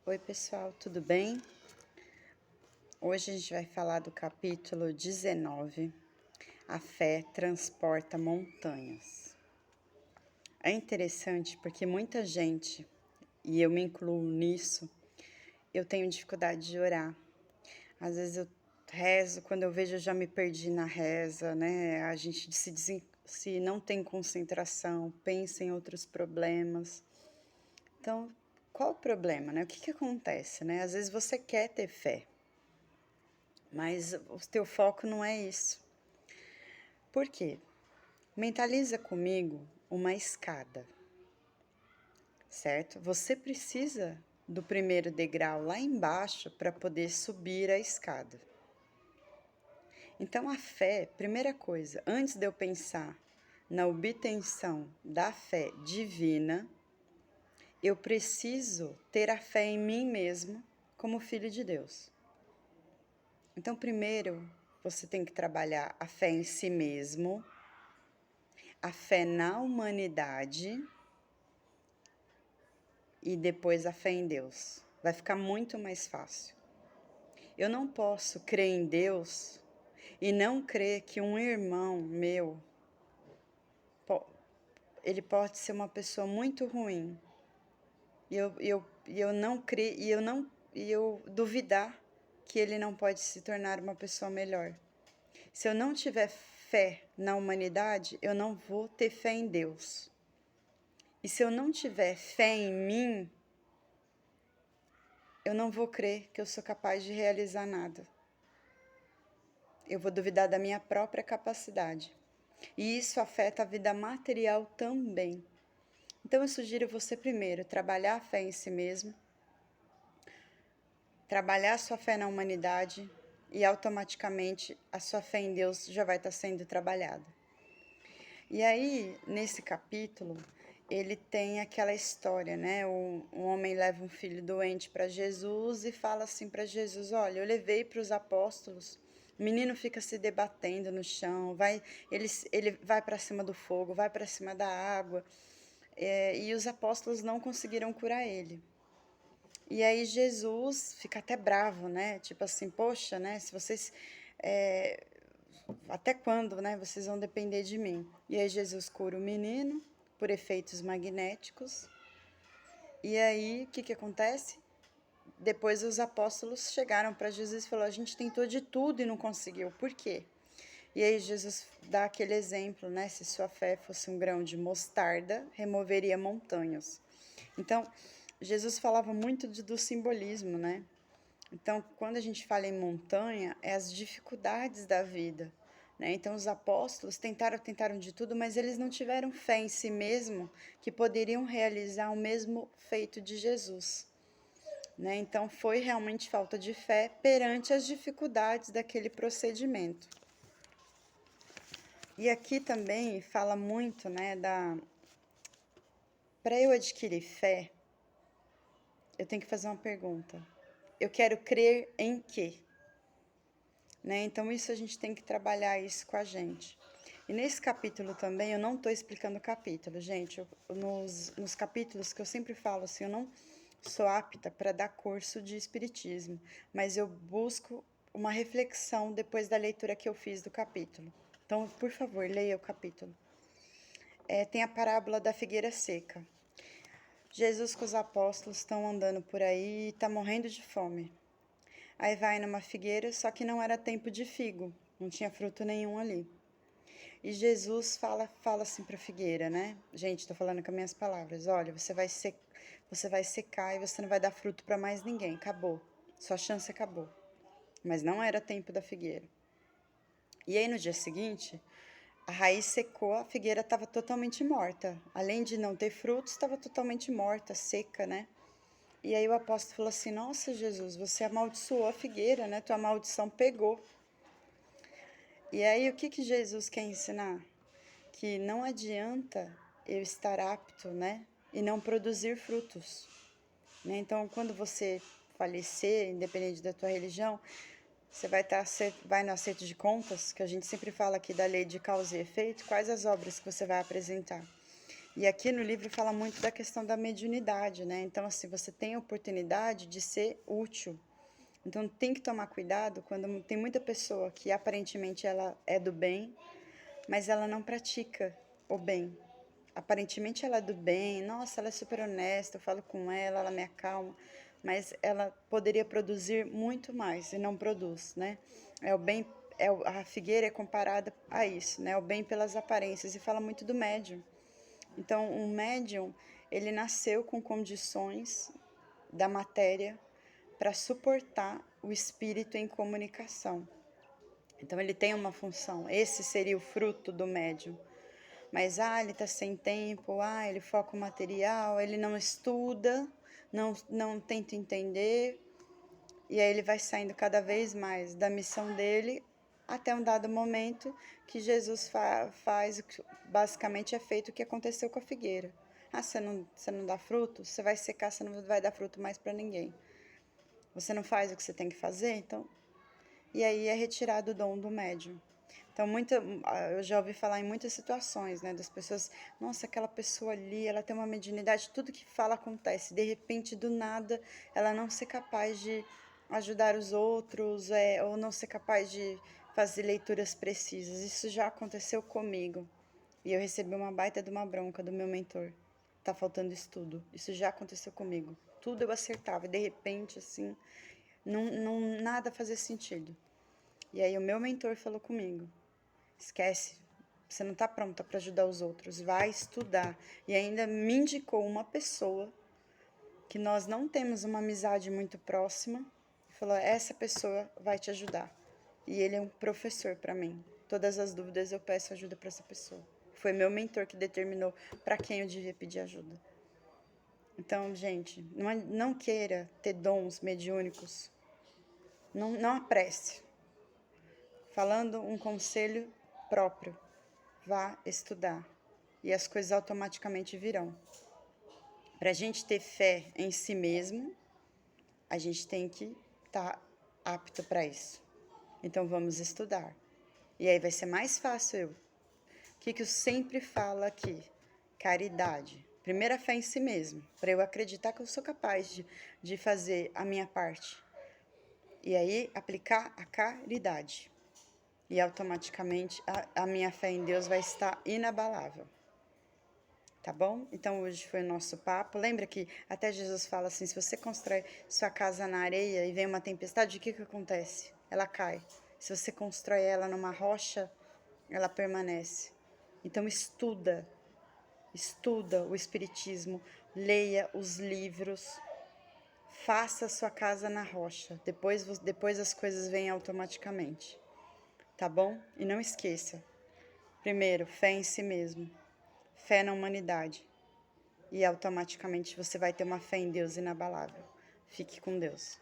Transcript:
Oi, pessoal, tudo bem? Hoje a gente vai falar do capítulo 19, A Fé Transporta Montanhas. É interessante porque muita gente, e eu me incluo nisso, eu tenho dificuldade de orar. Às vezes eu rezo, quando eu vejo eu já me perdi na reza, né? A gente se não tem concentração, pensa em outros problemas. Então, qual o problema, né? O que acontece, né? Às vezes você quer ter fé, mas o teu foco não é isso. Por quê? Mentaliza comigo uma escada, certo? Você precisa do primeiro degrau lá embaixo para poder subir a escada. Então, a fé, primeira coisa, antes de eu pensar na obtenção da fé divina, eu preciso ter a fé em mim mesmo como filho de Deus. Então, primeiro, você tem que trabalhar a fé em si mesmo, a fé na humanidade e depois a fé em Deus. Vai ficar muito mais fácil. Eu não posso crer em Deus e não crer que um irmão meu, ele pode ser uma pessoa muito ruim. E eu não crer, e eu duvidar que ele não pode se tornar uma pessoa melhor. Se eu não tiver fé na humanidade, eu não vou ter fé em Deus. E se eu não tiver fé em mim, eu não vou crer que eu sou capaz de realizar nada. Eu vou duvidar da minha própria capacidade. E isso afeta a vida material também. Então eu sugiro você primeiro trabalhar a fé em si mesmo, trabalhar a sua fé na humanidade e automaticamente a sua fé em Deus já vai estar sendo trabalhada. E aí, nesse capítulo, ele tem aquela história, né? Um homem leva um filho doente para Jesus e fala assim para Jesus: olha, eu levei para os apóstolos, o menino fica se debatendo no chão, ele vai para cima do fogo, vai para cima da água, e os apóstolos não conseguiram curar ele. E aí Jesus fica até bravo, né? Tipo assim, poxa, né? Se vocês até quando, né, vocês vão depender de mim? E aí Jesus cura o menino por efeitos magnéticos. E aí, o que acontece? Depois os apóstolos chegaram para Jesus e falaram: a gente tentou de tudo e não conseguiu. Por quê? E aí Jesus dá aquele exemplo, né? Se sua fé fosse um grão de mostarda, removeria montanhas. Então, Jesus falava muito do simbolismo, né? Então, quando a gente fala em montanha, é as dificuldades da vida, né? Então, os apóstolos tentaram de tudo, mas eles não tiveram fé em si mesmo que poderiam realizar o mesmo feito de Jesus, né? Então, foi realmente falta de fé perante as dificuldades daquele procedimento. E aqui também fala muito, né, para eu adquirir fé, eu tenho que fazer uma pergunta. Eu quero crer em quê? Né? Então, isso a gente tem que trabalhar isso com a gente. E nesse capítulo também, eu não estou explicando o capítulo, gente. Nos capítulos que eu sempre falo assim, eu não sou apta para dar curso de espiritismo, mas eu busco uma reflexão depois da leitura que eu fiz do capítulo. Então, por favor, leia o capítulo. Tem a parábola da figueira seca. Jesus com os apóstolos estão andando por aí e está morrendo de fome. Aí vai numa figueira, só que não era tempo de figo, não tinha fruto nenhum ali. E Jesus fala assim para a figueira, né? Gente, estou falando com as minhas palavras. Olha, você vai secar e você não vai dar fruto para mais ninguém. Acabou. Sua chance acabou. Mas não era tempo da figueira. E aí no dia seguinte, a raiz secou, a figueira estava totalmente morta. Além de não ter frutos, estava totalmente morta, seca, né? E aí o apóstolo falou assim: nossa, Jesus, você amaldiçoou a figueira, né? Tua maldição pegou. E aí o que Jesus quer ensinar? Que não adianta eu estar apto, né? E não produzir frutos. Né? Então, quando você falecer, independente da tua religião, você vai no acerto de contas, que a gente sempre fala aqui da lei de causa e efeito, quais as obras que você vai apresentar. E aqui no livro fala muito da questão da mediunidade, né? Então, assim, você tem a oportunidade de ser útil. Então, tem que tomar cuidado quando tem muita pessoa que aparentemente ela é do bem, mas ela não pratica o bem. Aparentemente ela é do bem, nossa, ela é super honesta, eu falo com ela me acalma, mas ela poderia produzir muito mais e não produz, né? É o bem, a figueira é comparada a isso, né? O bem pelas aparências, e fala muito do médium. Então, um médium, ele nasceu com condições da matéria para suportar o espírito em comunicação. Então, ele tem uma função, esse seria o fruto do médium. Mas, ele está sem tempo, ele foca o material, ele não estuda, não tenta entender, e aí ele vai saindo cada vez mais da missão dele, até um dado momento que Jesus faz o que basicamente é feito o que aconteceu com a figueira. Você não dá fruto? Você vai secar, você não vai dar fruto mais para ninguém. Você não faz o que você tem que fazer? Então, e aí é retirado o dom do médium. Então, eu já ouvi falar em muitas situações, né, das pessoas, nossa, aquela pessoa ali, ela tem uma mediunidade, tudo que fala acontece, de repente, do nada, ela não ser capaz de ajudar os outros, ou não ser capaz de fazer leituras precisas. Isso já aconteceu comigo, e eu recebi uma baita de uma bronca do meu mentor. Tá faltando estudo. Isso já aconteceu comigo. Tudo eu acertava, e de repente, assim, nada fazia sentido. E aí o meu mentor falou comigo, esquece, você não está pronta para ajudar os outros, vai estudar. E ainda me indicou uma pessoa que nós não temos uma amizade muito próxima, e falou, essa pessoa vai te ajudar. E ele é um professor para mim. Todas as dúvidas eu peço ajuda para essa pessoa. Foi meu mentor que determinou para quem eu devia pedir ajuda. Então, gente, não queira ter dons mediúnicos. Não apresse. Falando um conselho próprio, vá estudar e as coisas automaticamente virão. Para a gente ter fé em si mesmo, a gente tem que estar apto para isso. Então vamos estudar. E aí vai ser mais fácil. O que eu sempre falo aqui? Caridade. Primeira fé em si mesmo, para eu acreditar que eu sou capaz de fazer a minha parte. E aí aplicar a caridade. E automaticamente a minha fé em Deus vai estar inabalável. Tá bom? Então hoje foi o nosso papo. Lembra que até Jesus fala assim, se você constrói sua casa na areia e vem uma tempestade, o que acontece? Ela cai. Se você constrói ela numa rocha, ela permanece. Então estuda o Espiritismo, leia os livros, faça a sua casa na rocha. Depois as coisas vêm automaticamente. Tá bom? E não esqueça. Primeiro, fé em si mesmo. Fé na humanidade. E automaticamente você vai ter uma fé em Deus inabalável. Fique com Deus.